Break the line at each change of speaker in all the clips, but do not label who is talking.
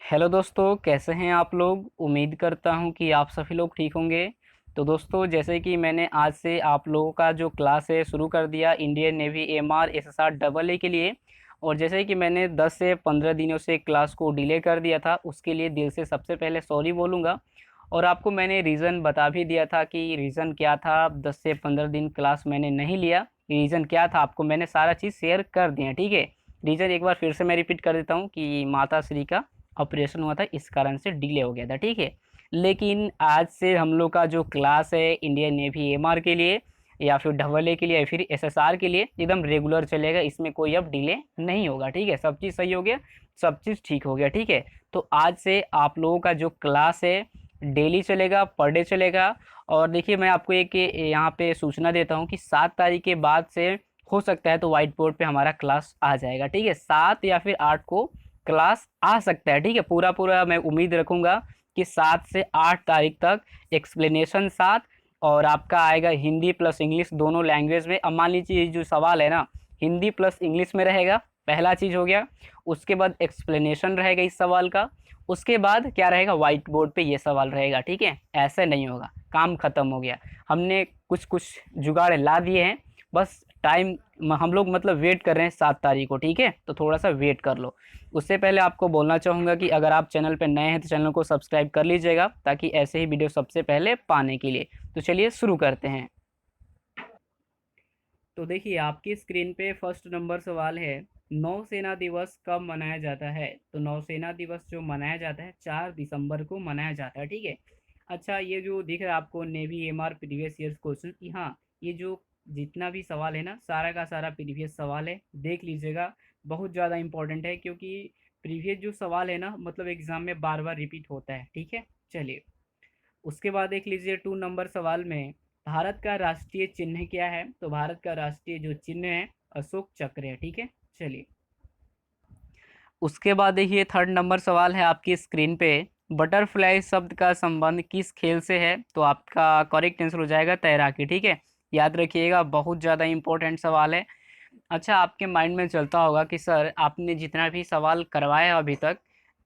Hello दोस्तों, कैसे हैं आप लोग। उम्मीद करता हूं कि आप सभी लोग ठीक होंगे। तो दोस्तों, जैसे कि मैंने आज से आप लोगों का जो क्लास है शुरू कर दिया Indian navy MR SSR double A के लिए। और जैसे कि मैंने 10 से 15 दिनों से क्लास को डिले कर दिया था, उसके लिए दिल से सबसे पहले सॉरी बोलूँगा। और आपको मैंने रीज़न बता भी दिया था कि रीज़न क्या था। 10 से 15 दिन क्लास मैंने नहीं लिया, रीज़न क्या था आपको मैंने सारा चीज़ शेयर कर दिया, ठीक है। रीज़न एक बार फिर से मैं रिपीट कर देता हूँ कि माता श्री का ऑपरेशन हुआ था, इस कारण से डिले हो गया था, ठीक है। लेकिन आज से हम लोग का जो क्लास है इंडियन नेवी एमआर के लिए या फिर डबल ए के लिए या फिर एसएसआर के लिए एकदम रेगुलर चलेगा, इसमें कोई अब डिले नहीं होगा, ठीक है। सब चीज़ सही हो गया, सब चीज़ ठीक हो गया, ठीक है। तो आज से आप लोगों का जो क्लास है डेली चलेगा, पर डे चलेगा। और देखिए, मैं आपको एक यहाँ पे सूचना देता हूँ कि 7 तारीख के बाद से हो सकता है तो व्हाइट बोर्ड पे हमारा क्लास आ जाएगा, ठीक है। 7 या फिर 8 को क्लास आ सकता है, ठीक है। पूरा पूरा मैं उम्मीद रखूंगा कि 7 से 8 तारीख तक एक्सप्लेनेशन 7 और आपका आएगा हिंदी प्लस इंग्लिश दोनों लैंग्वेज में। अब मान लीजिए जो सवाल है ना, हिंदी प्लस इंग्लिश में रहेगा, पहला चीज़ हो गया। उसके बाद एक्सप्लेनेशन रहेगा इस सवाल का। उसके बाद क्या रहेगा, व्हाइट बोर्ड पे ये सवाल रहेगा, ठीक है। ऐसे नहीं होगा, काम खत्म हो गया। हमने कुछ कुछ जुगाड़ ला दिए हैं, बस टाइम हम लोग मतलब वेट कर रहे हैं 7 तारीख को, ठीक है। तो थोड़ा सा वेट कर लो। उससे पहले आपको बोलना चाहूँगा कि अगर आप चैनल पर नए हैं तो चैनल को सब्सक्राइब कर लीजिएगा, ताकि ऐसे ही वीडियो सबसे पहले पाने के लिए। तो चलिए शुरू करते हैं। तो देखिए, आपकी स्क्रीन पे फर्स्ट नंबर सवाल है, नौसेना दिवस कब मनाया जाता है। तो नौसेना दिवस जो मनाया जाता है 4 दिसंबर को मनाया जाता है, ठीक है। अच्छा, ये जो दिख रहा है आपको navy MR previous years question, हाँ, ये जो जितना भी सवाल है ना, सारा का सारा प्रीवियस सवाल है, देख लीजिएगा। बहुत ज़्यादा इंपॉर्टेंट है, क्योंकि प्रीवियस जो सवाल है ना, मतलब एग्जाम में बार बार रिपीट होता है, ठीक है। चलिए, उसके बाद देख लीजिए 2 नंबर सवाल में, भारत का राष्ट्रीय चिन्ह क्या है। तो भारत का राष्ट्रीय जो चिन्ह है अशोक चक्र है, ठीक है। चलिए, उसके बाद देखिए 3rd नंबर सवाल है आपकी स्क्रीन पे, बटरफ्लाई शब्द का संबंध किस खेल से है। तो आपका करेक्ट आंसर हो जाएगा तैराकी, ठीक है। याद रखिएगा, बहुत ज़्यादा इंपॉर्टेंट सवाल है। अच्छा, आपके माइंड में चलता होगा कि सर आपने जितना भी सवाल करवाया अभी तक,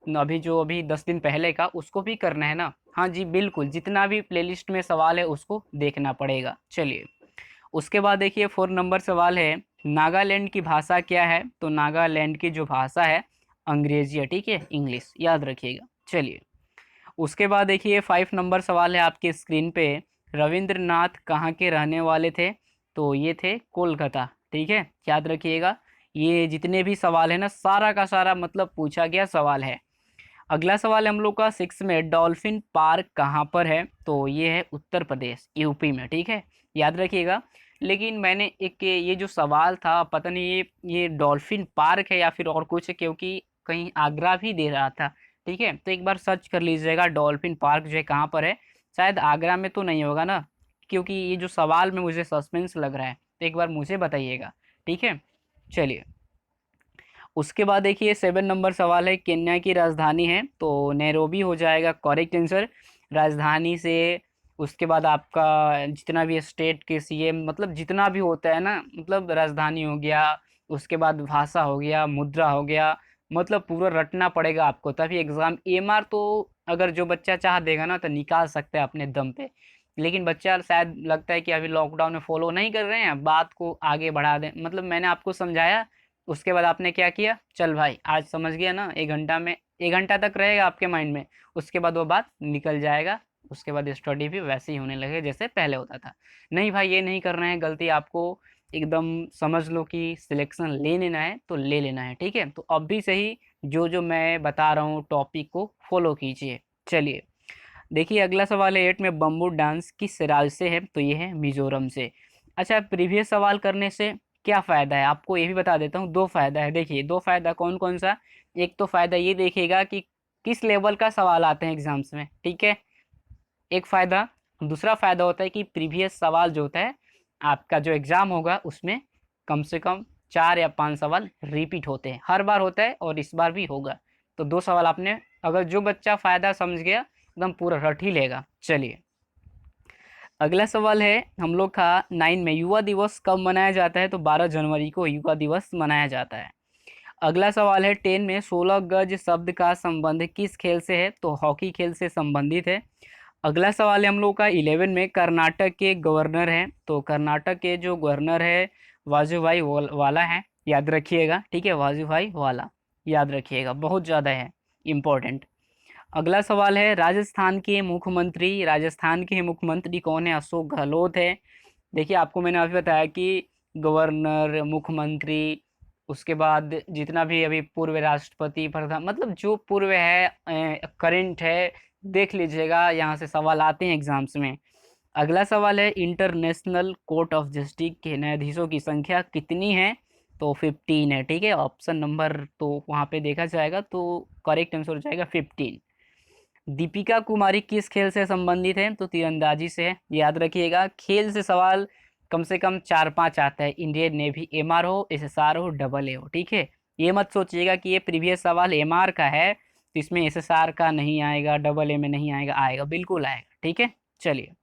अभी 10 दिन पहले का उसको भी करना है ना। हाँ जी बिल्कुल, जितना भी प्लेलिस्ट में सवाल है उसको देखना पड़ेगा। चलिए, उसके बाद देखिए 4 नंबर सवाल है, नागालैंड की भाषा क्या है। तो नागालैंड की जो भाषा है अंग्रेजी है, ठीक है, इंग्लिश, याद रखिएगा। चलिए, उसके बाद देखिए 5 नंबर सवाल है आपके स्क्रीन पे, रविंद्रनाथ कहाँ के रहने वाले थे। तो ये थे कोलकाता, ठीक है, याद रखिएगा। ये जितने भी सवाल है ना, सारा का सारा मतलब पूछा गया सवाल है। अगला सवाल हम लोग का 6 में, डॉल्फिन पार्क कहाँ पर है। तो ये है उत्तर प्रदेश, यूपी में, ठीक है, याद रखिएगा। लेकिन मैंने एक ये जो सवाल था, पता नहीं ये डॉल्फिन पार्क है या फिर और कुछ है, क्योंकि कहीं आगरा भी दे रहा था, ठीक है। तो एक बार सर्च कर लीजिएगा डॉल्फिन पार्क जो है कहाँ पर है। शायद आगरा में तो नहीं होगा ना, क्योंकि ये जो सवाल में मुझे सस्पेंस लग रहा है, तो एक बार मुझे बताइएगा, ठीक है। चलिए, उसके बाद देखिए 7 नंबर सवाल है, केन्या की राजधानी है। तो नैरोबी हो जाएगा करेक्ट आंसर, राजधानी से। उसके बाद आपका जितना भी स्टेट के सीएम, मतलब जितना भी होता है ना, मतलब राजधानी हो गया, उसके बाद भाषा हो गया, मुद्रा हो गया, मतलब पूरा रटना पड़ेगा आपको, तभी एग्जाम एमआर तो अगर जो बच्चा चाह देगा ना तो निकाल सकता है अपने दम पे। लेकिन बच्चा शायद लगता है कि अभी लॉकडाउन में फॉलो नहीं कर रहे हैं, बात को आगे बढ़ा दें, मतलब मैंने आपको समझाया, उसके बाद आपने क्या किया, चल भाई आज समझ गया ना, 1 घंटा में 1 घंटा तक रहेगा आपके माइंड में, उसके बाद वो बात निकल जाएगा। उसके बाद स्टडी भी वैसे ही होने लगे जैसे पहले होता था। नहीं भाई, ये नहीं करना है गलती आपको, एकदम समझ लो कि सिलेक्शन ले लेना है तो ले लेना है, ठीक है। तो अब भी सही, जो जो मैं बता रहा हूँ टॉपिक को फॉलो कीजिए। चलिए, देखिए अगला सवाल है 8 में, बम्बू डांस किस राज्य से है। तो ये है मिजोरम से। अच्छा, प्रीवियस सवाल करने से क्या फ़ायदा है आपको ये भी बता देता हूँ। 2 फ़ायदा है, देखिए 2 फ़ायदा कौन कौन सा। एक तो फ़ायदा ये देखिएगा कि किस लेवल का सवाल आते हैं एग्जाम्स में, ठीक है, एक फ़ायदा। दूसरा फ़ायदा होता है कि प्रीवियस सवाल जो होता है आपका जो एग्ज़ाम होगा उसमें कम से कम 4 या 5 सवाल रिपीट होते हैं, हर बार होता है और इस बार भी होगा। तो 2 सवाल आपने, अगर जो बच्चा फ़ायदा समझ गया एकदम पूरा रट ही लेगा। चलिए, अगला सवाल है हम लोग का 9 में, युवा दिवस कब मनाया जाता है। तो 12 जनवरी को युवा दिवस मनाया जाता है। अगला सवाल है 10 में 16 गज शब्द का संबंध किस खेल से है, तो हॉकी खेल से संबंधित है। अगला सवाल है हम लोग का 11 में कर्नाटक के गवर्नर हैं, तो कर्नाटक के जो गवर्नर है वाजुभाई वाला है, याद रखिएगा, ठीक है, वाजुभाई वाला याद रखिएगा, बहुत ज़्यादा है इम्पोर्टेंट। अगला सवाल है राजस्थान के मुख्यमंत्री कौन है, अशोक गहलोत है। देखिए आपको मैंने अभी बताया कि गवर्नर, मुख्यमंत्री, उसके बाद जितना भी अभी पूर्व राष्ट्रपति, प्रधान, मतलब जो पूर्व है, करंट है, देख लीजिएगा, यहाँ से सवाल आते हैं एग्जाम्स में। अगला सवाल है इंटरनेशनल कोर्ट ऑफ जस्टिस के न्यायाधीशों की संख्या कितनी है, तो 15 है, ठीक है, ऑप्शन नंबर तो वहाँ पे देखा जाएगा, तो करेक्ट आंसर हो जाएगा 15। दीपिका कुमारी किस खेल से संबंधित है, तो तीरंदाजी से है, याद रखिएगा। खेल से सवाल कम से कम 4-5 आता है, इंडियन नेवी, एमआर हो, एसएसआर हो, डबल ए हो, ठीक है। ये मत सोचिएगा कि ये प्रीवियस सवाल एमआर का है तो इसमें एसएसआर का नहीं आएगा, डबल ए में नहीं आएगा, आएगा, बिल्कुल आएगा, ठीक है। चलिए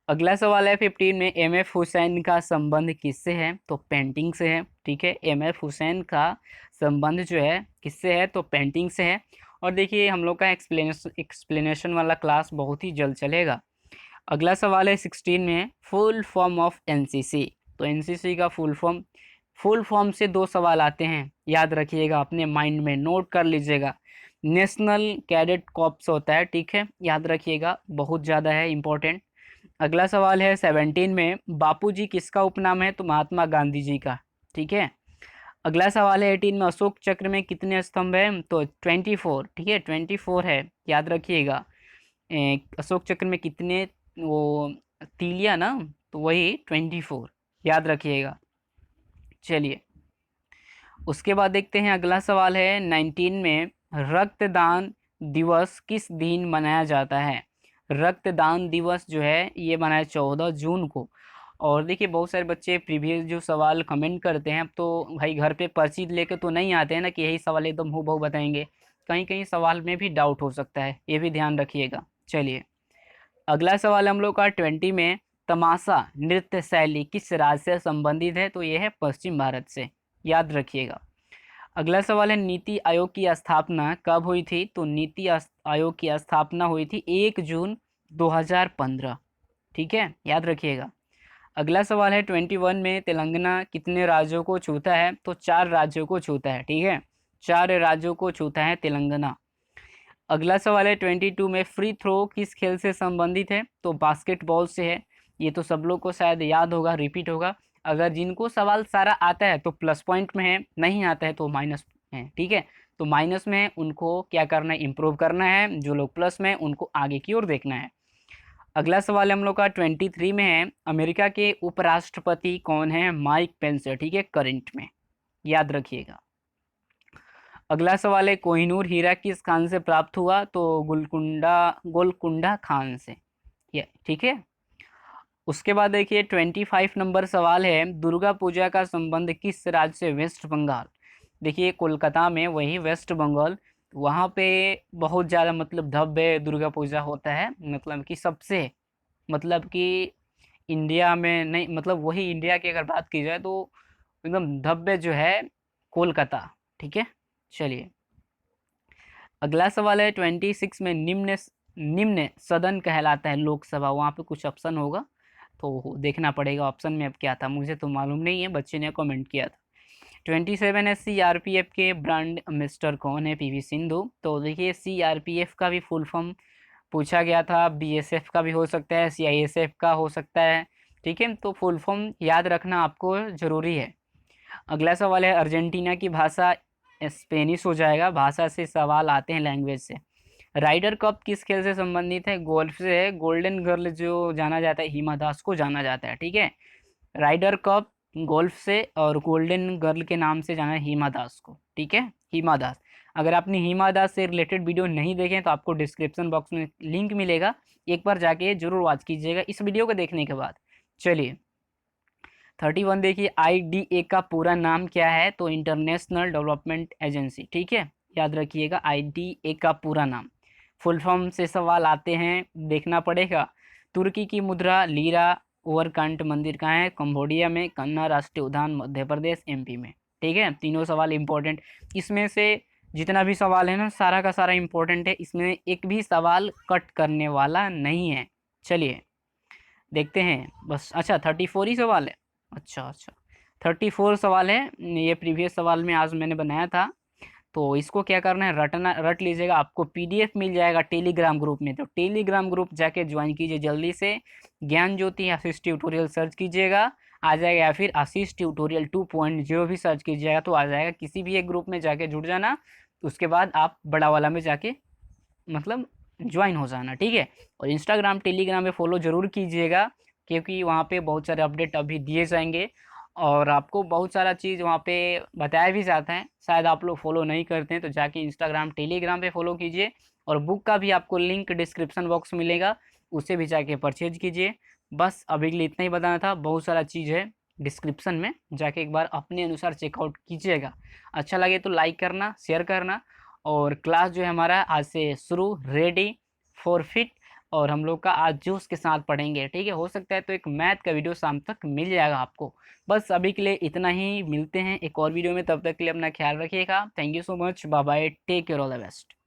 अगला सवाल है 15 में एमएफ हुसैन का संबंध किससे है, तो पेंटिंग से है, ठीक है। एमएफ हुसैन का संबंध जो है किससे है, तो पेंटिंग से है। और देखिए हम लोग का एक्सप्लेनेशन वाला क्लास बहुत ही जल्द चलेगा। अगला सवाल है 16 में फुल फॉर्म ऑफ एनसीसी, तो एनसीसी का फुल फॉर्म से 2 सवाल आते हैं, याद रखिएगा, अपने माइंड में नोट कर लीजिएगा। नेशनल कैडेट कॉर्प्स होता है, ठीक है, याद रखिएगा, बहुत ज़्यादा है इंपॉर्टेंट। अगला सवाल है 17 में बापूजी किसका उपनाम है, तो महात्मा गांधी जी का, ठीक है। अगला सवाल है 18 में अशोक चक्र में कितने स्तंभ हैं, तो 24, ठीक है, 24 है, याद रखिएगा। अशोक चक्र में कितने वो तीलियां ना, तो वही 24, याद रखिएगा। चलिए उसके बाद देखते हैं अगला सवाल है 19 में रक्तदान दिवस किस दिन मनाया जाता है। रक्तदान दिवस जो है ये मनाया 14 जून को। और देखिए बहुत सारे बच्चे प्रीवियस जो सवाल कमेंट करते हैं, तो भाई घर पे पर्ची लेके तो नहीं आते हैं ना कि यही सवाल एकदम हूबहू बताएंगे, कहीं कहीं सवाल में भी डाउट हो सकता है, ये भी ध्यान रखिएगा। चलिए अगला सवाल हम लोग का 20 में तमाशा नृत्य शैली किस राज्य से संबंधित है, तो ये है पश्चिम भारत से, याद रखिएगा। अगला सवाल है नीति आयोग की स्थापना कब हुई थी, तो आयोग की स्थापना हुई थी 1 जून 2015, ठीक है, याद रखिएगा। अगला सवाल है 21 में तेलंगाना कितने राज्यों को छूता है, तो 4 राज्यों को छूता है, ठीक है, 4 राज्यों को छूता है तेलंगाना। अगला सवाल है 22 में फ्री थ्रो किस खेल से संबंधित है, तो बास्केटबॉल से है। ये तो सब लोग को शायद याद होगा, रिपीट होगा। अगर जिनको सवाल सारा आता है तो प्लस पॉइंट में है, नहीं आता है तो माइनस है, ठीक है। तो माइनस में है उनको क्या करना है, इम्प्रूव करना है, जो लोग प्लस में है उनको आगे की ओर देखना है। अगला सवाल हम लोग का 23 में है अमेरिका के उपराष्ट्रपति कौन है, माइक पेंस, ठीक है, करंट में, याद रखिएगा। अगला सवाल है कोहिनूर हीरा किस खान से प्राप्त हुआ, तो गोलकुंडा खान से, ये ठीक है। उसके बाद देखिए 25 नंबर सवाल है दुर्गा पूजा का संबंध किस राज्य से, वेस्ट बंगाल। देखिए कोलकाता में वही वेस्ट बंगाल, वहाँ पे बहुत ज़्यादा मतलब भव्य दुर्गा पूजा होता है, मतलब कि सबसे, मतलब कि इंडिया में नहीं, मतलब वही इंडिया की अगर बात की जाए तो एकदम भव्य जो है कोलकाता, ठीक है। चलिए अगला सवाल है 26 में निम्न सदन कहलाता है लोकसभा, वहाँ पे कुछ ऑप्शन होगा तो देखना पड़ेगा ऑप्शन में अब क्या था, मुझे तो मालूम नहीं है, बच्चे ने कमेंट किया था। 27 है सीआरपीएफ के ब्रांड एम्बेसडर कौन है, पीवी सिंधु। तो देखिए सीआरपीएफ का भी फुल फॉर्म पूछा गया था, बीएसएफ का भी हो सकता है, सीआईएसएफ का हो सकता है, ठीक है, तो फुल फॉर्म याद रखना आपको ज़रूरी है। अगला सवाल है अर्जेंटीना की भाषा स्पेनिश हो जाएगा, भाषा से सवाल आते हैं, लैंग्वेज से। राइडर कप किस खेल से संबंधित है, गोल्फ से है, गोल्डन गर्ल जो जाना जाता है हिमा दास को जाना जाता है, ठीक है। राइडर कप गोल्फ से और गोल्डन गर्ल के नाम से जाना है हिमा दास को, ठीक है, हिमा दास। अगर आपने हिमा दास से रिलेटेड वीडियो नहीं देखे तो आपको डिस्क्रिप्शन बॉक्स में लिंक मिलेगा, एक बार जाके जरूर वॉच कीजिएगा इस वीडियो को देखने के बाद। चलिए 31 देखिए आईडीए का पूरा नाम क्या है, तो इंटरनेशनल डेवलपमेंट एजेंसी, ठीक है, याद रखिएगा आईडीए का पूरा नाम। फुल फॉर्म से सवाल आते हैं, देखना पड़ेगा। तुर्की की मुद्रा लीरा, ओवरकांट मंदिर कहाँ है, कंबोडिया में, कन्ना राष्ट्रीय उद्यान मध्य प्रदेश एमपी में, ठीक है, तीनों सवाल इम्पोर्टेंट। इसमें से जितना भी सवाल है ना, सारा का सारा इम्पोर्टेंट है, इसमें एक भी सवाल कट करने वाला नहीं है। चलिए देखते हैं बस। अच्छा 34 ही सवाल है। अच्छा अच्छा 34 सवाल है। ये प्रीवियस सवाल में आज मैंने बनाया था। तो इसको क्या करना है, रटना, रट लीजिएगा। आपको पीडीएफ मिल जाएगा टेलीग्राम ग्रुप में, तो टेलीग्राम ग्रुप जाके ज्वाइन कीजिए जल्दी से। ज्ञान ज्योति आशीष ट्यूटोरियल सर्च कीजिएगा, आ जाएगा, या फिर आशीष ट्यूटोरियल 2.0 भी सर्च कीजिएगा तो आ जाएगा। किसी भी एक ग्रुप में जाके जुड़ जाना, उसके बाद आप बड़ा वाला में जाके मतलब ज्वाइन हो जाना, ठीक है। और इंस्टाग्राम टेलीग्राम पे फॉलो ज़रूर कीजिएगा, क्योंकि वहाँ पे बहुत सारे अपडेट अभी दिए जाएंगे और आपको बहुत सारा चीज़ वहाँ पे बताया भी जाता है। शायद आप लोग फॉलो नहीं करते हैं, तो जाके इंस्टाग्राम टेलीग्राम पे फॉलो कीजिए। और बुक का भी आपको लिंक डिस्क्रिप्शन बॉक्स मिलेगा, उससे भी जाके परचेज कीजिए। बस अभी के लिए इतना ही बताना था। बहुत सारा चीज़ है डिस्क्रिप्शन में, जाके एक बार अपने अनुसार चेकआउट कीजिएगा। अच्छा लगे तो लाइक करना, शेयर करना। और क्लास जो है हमारा आज से शुरू, रेडी फॉर फिट। और हम लोग का आज जोश के साथ पढ़ेंगे, ठीक है। हो सकता है तो एक मैथ का वीडियो शाम तक मिल जाएगा आपको। बस अभी के लिए इतना ही, मिलते हैं एक और वीडियो में। तब तक के लिए अपना ख्याल रखिएगा। Thank you so much, bye bye, take care, all the best.